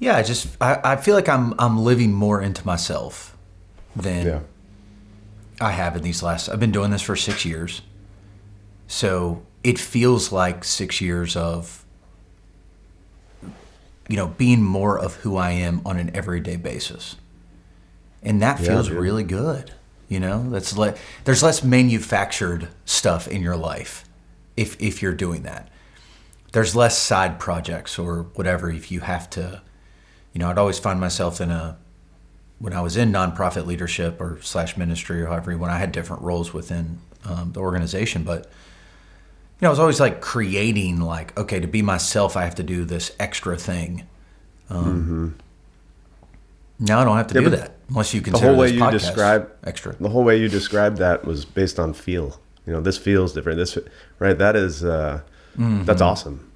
Yeah, I feel like I'm living more into myself than I have in these last. I've been doing this for 6 years, so it feels like 6 years of being more of who I am on an everyday basis, and that feels really good. There's less manufactured stuff in your life if you're doing that. There's less side projects or whatever if you have to. I'd always find myself when I was in nonprofit leadership or / ministry or however, when I had different roles within the organization. But, I was always like creating okay, to be myself, I have to do this extra thing. Now I don't have to do that unless you consider this podcast extra. The whole way you described that was based on feel. This feels different. Right. That is, that's awesome.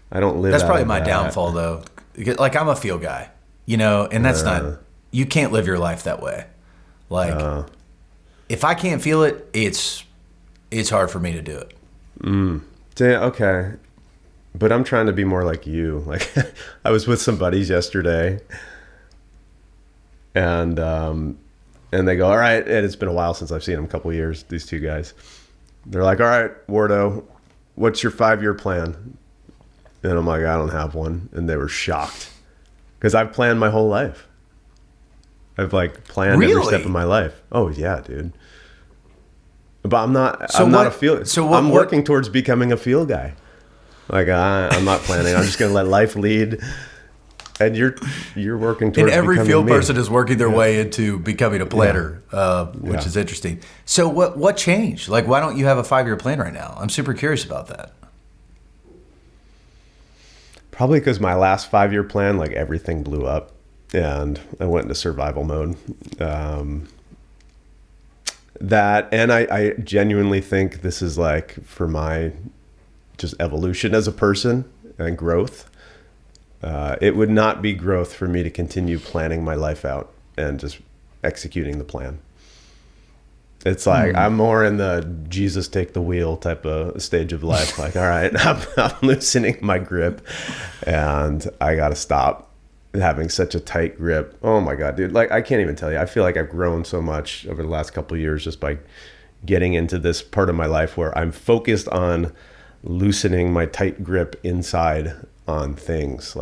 I don't live. That's probably my downfall, though. I'm a feel guy, and that's not. You can't live your life that way. If I can't feel it, it's hard for me to do it. Okay, but I'm trying to be more like you. I was with some buddies yesterday, and they go, "All right," and it's been a while since I've seen them, a couple of years. These two guys, they're like, "All right, Wardo, what's your 5-year plan?" And I'm like, I don't have one. And they were shocked because I've planned my whole life. I've planned every step of my life. Oh yeah, dude. But I'm not a feel. I'm working towards becoming a feel guy. I'm not planning. I'm just going to let life lead. And you're working towards. And every becoming feel me. person is working their way into becoming a planner, which is interesting. So what changed? Why don't you have a 5-year plan right now? I'm super curious about that. Probably because my last 5-year plan, everything blew up and I went into survival mode. And I genuinely think this is for my just evolution as a person and growth. It would not be growth for me to continue planning my life out and just executing the plan. It's I'm more in the Jesus take the wheel type of stage of life. All right, I'm loosening my grip and I got to stop having such a tight grip. Oh my God, dude. I can't even tell you. I feel like I've grown so much over the last couple of years just by getting into this part of my life where I'm focused on loosening my tight grip inside on things,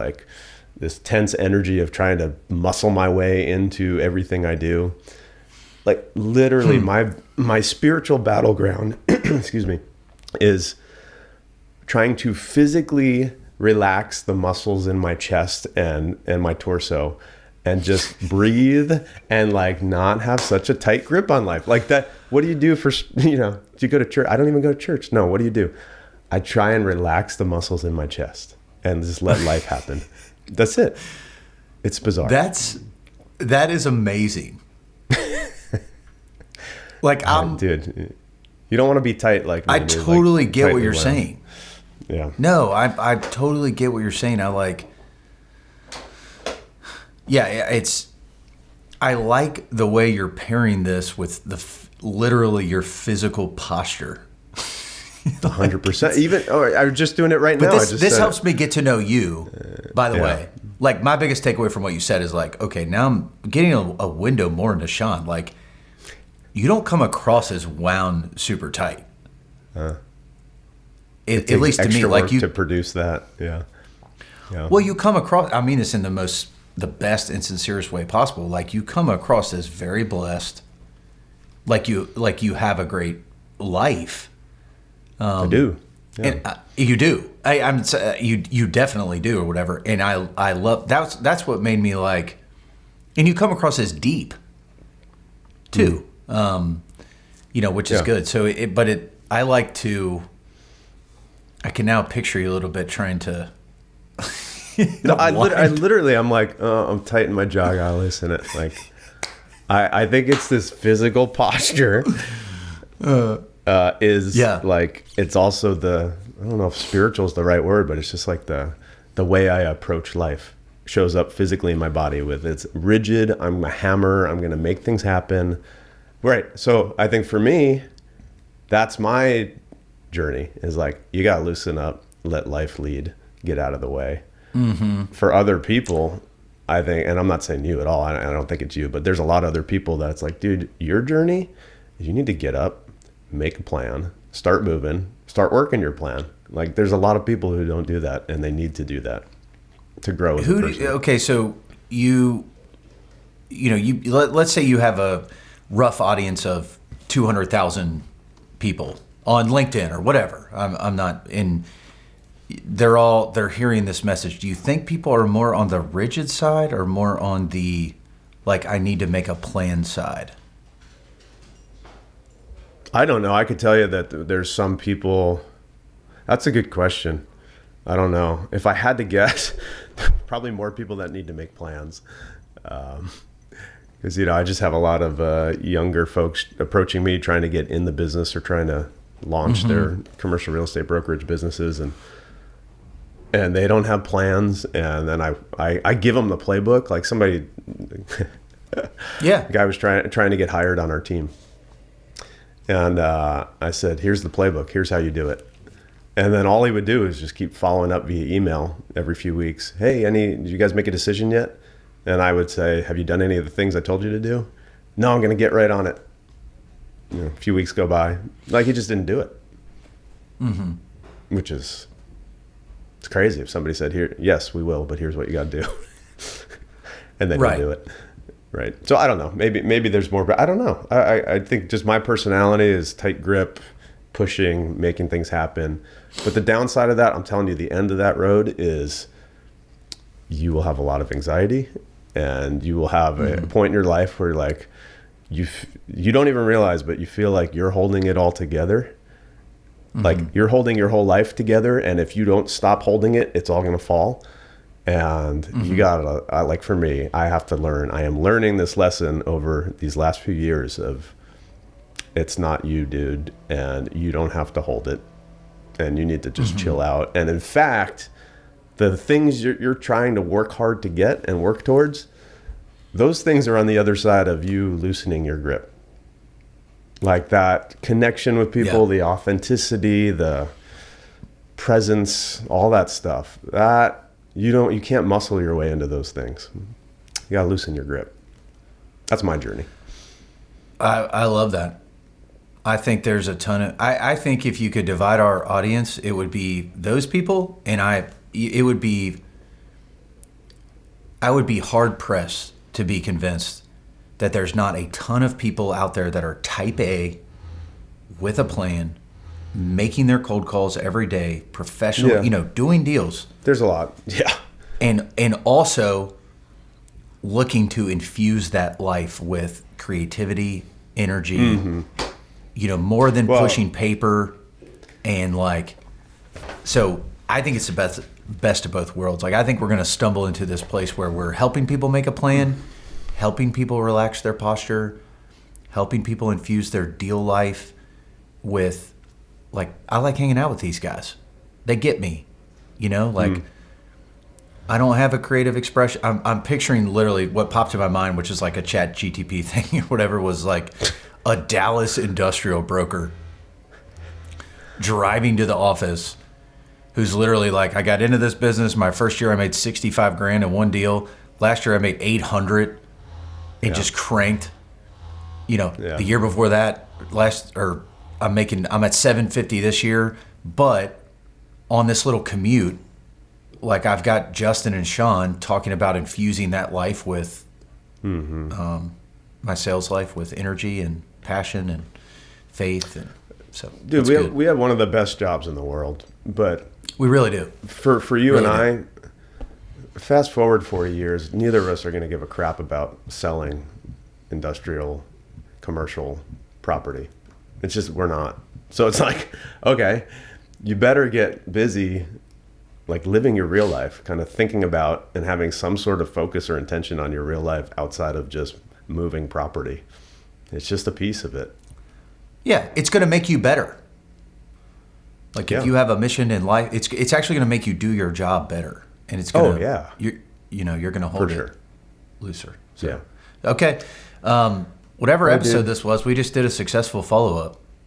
this tense energy of trying to muscle my way into everything I do. Literally my spiritual battleground, excuse me, is trying to physically relax the muscles in my chest and my torso and just breathe and not have such a tight grip on life. That, what do you do for, do you go to church? I don't even go to church. No, what do? I try and relax the muscles in my chest and just let life happen. That's it. It's bizarre. That is amazing. Dude, you don't want to be tight like me. I totally get what you're saying. Yeah. No, I totally get what you're saying. I like the way you're pairing this with literally your physical posture. 100%. Even I was just doing it right now. This helps me get to know you. By the way, my biggest takeaway from what you said is okay, now I'm getting a window more into Sean. You don't come across as wound super tight. At least to me, work to produce that. Yeah. Well, you come across. I mean this in the best and sincerest way possible. You come across as very blessed. You have a great life. I do. Yeah. And you do. You definitely do, or whatever. And I love that's what made me and you come across as deep too. Which is good. So I can now picture you a little bit trying to. No, I literally, I'm I'm tight in my jaw. I gotta loosen it. I think it's this physical posture. It's also I don't know if spiritual is the right word, but it's just the way I approach life shows up physically in my body with it's rigid. I'm a hammer. I'm going to make things happen. Right. So I think for me, that's my journey is you got to loosen up, let life lead, get out of the way. For other people, I think, and I'm not saying you at all, I don't think it's you, but there's a lot of other people that's like, dude, your journey is you need to get up, make a plan, start moving, start working your plan. Like, there's a lot of people who don't do that, and they need to do that to grow as a person. Okay, so let's say you have a rough audience of 200,000 people on LinkedIn or whatever. I'm not in. They're hearing this message. Do you think people are more on the rigid side or more on the, like, I need to make a plan side? I don't know. I could tell you that there's some people. That's a good question. I don't know. If I had to guess, probably more people that need to make plans. Because, I just have a lot of younger folks approaching me trying to get in the business or trying to launch their commercial real estate brokerage businesses. And they don't have plans. And then I give them the playbook. Like somebody, yeah, the guy was trying to get hired on our team. And I said, here's the playbook. Here's how you do it. And then all he would do is just keep following up via email every few weeks. Hey, did you guys make a decision yet? And I would say, have you done any of the things I told you to do? No, I'm going to get right on it. A few weeks go by. Like, he just didn't do it. Which is, it's crazy if somebody said, here, yes, we will, but here's what you got to do. And then you do it. Right. So I don't know. Maybe there's more, but I don't know. I think just my personality is tight grip, pushing, making things happen. But the downside of that, I'm telling you, the end of that road is you will have a lot of anxiety, and you will have a point in your life where, like, you don't even realize, but you feel like you're holding it all together. Like you're holding your whole life together, and if you don't stop holding it, it's all going to fall. And you gotta, like, for me, I have to learn. I am learning this lesson over these last few years of, it's not you, dude, and you don't have to hold it, and you need to just chill out. And in fact, the things you're trying to work hard to get and work towards, those things are on the other side of you loosening your grip. Like that connection with people, the authenticity, the presence, all that stuff. That you can't muscle your way into those things. You gotta loosen your grip. That's my journey. I love that. I think there's a ton of. I think if you could divide our audience, it would be those people, and I would be hard pressed to be convinced that there's not a ton of people out there that are type A with a plan, making their cold calls every day, professional, doing deals. There's a lot. Yeah. And also looking to infuse that life with creativity, energy, more than pushing paper. And so I think it's the best of both worlds. Like, I think we're going to stumble into this place where we're helping people make a plan, helping people relax their posture, helping people infuse their deal life with, like, I like hanging out with these guys. They get me, I don't have a creative expression. I'm picturing literally what popped in my mind, which is like a Chat GTP thing or whatever, was like a Dallas industrial broker driving to the office who's literally like, I got into this business. My first year I made 65 grand in one deal. Last year I made 800 and just cranked. The year before that, I'm at 750 this year, but on this little commute, like, I've got Justin and Sean talking about infusing that life with my sales life with energy and passion and faith, and so. Dude, we have one of the best jobs in the world, but we really do. For you really and I, fast forward 40 years, neither of us are going to give a crap about selling industrial, commercial property. It's just, we're not. So it's like, okay, you better get busy, like, living your real life, kind of thinking about and having some sort of focus or intention on your real life outside of just moving property. It's just a piece of it. Yeah, it's going to make you better. Like, if you have a mission in life, it's actually going to make you do your job better, and it's going to you're going to hold it looser. So, okay. Whatever episode this was, we just did a successful follow-up.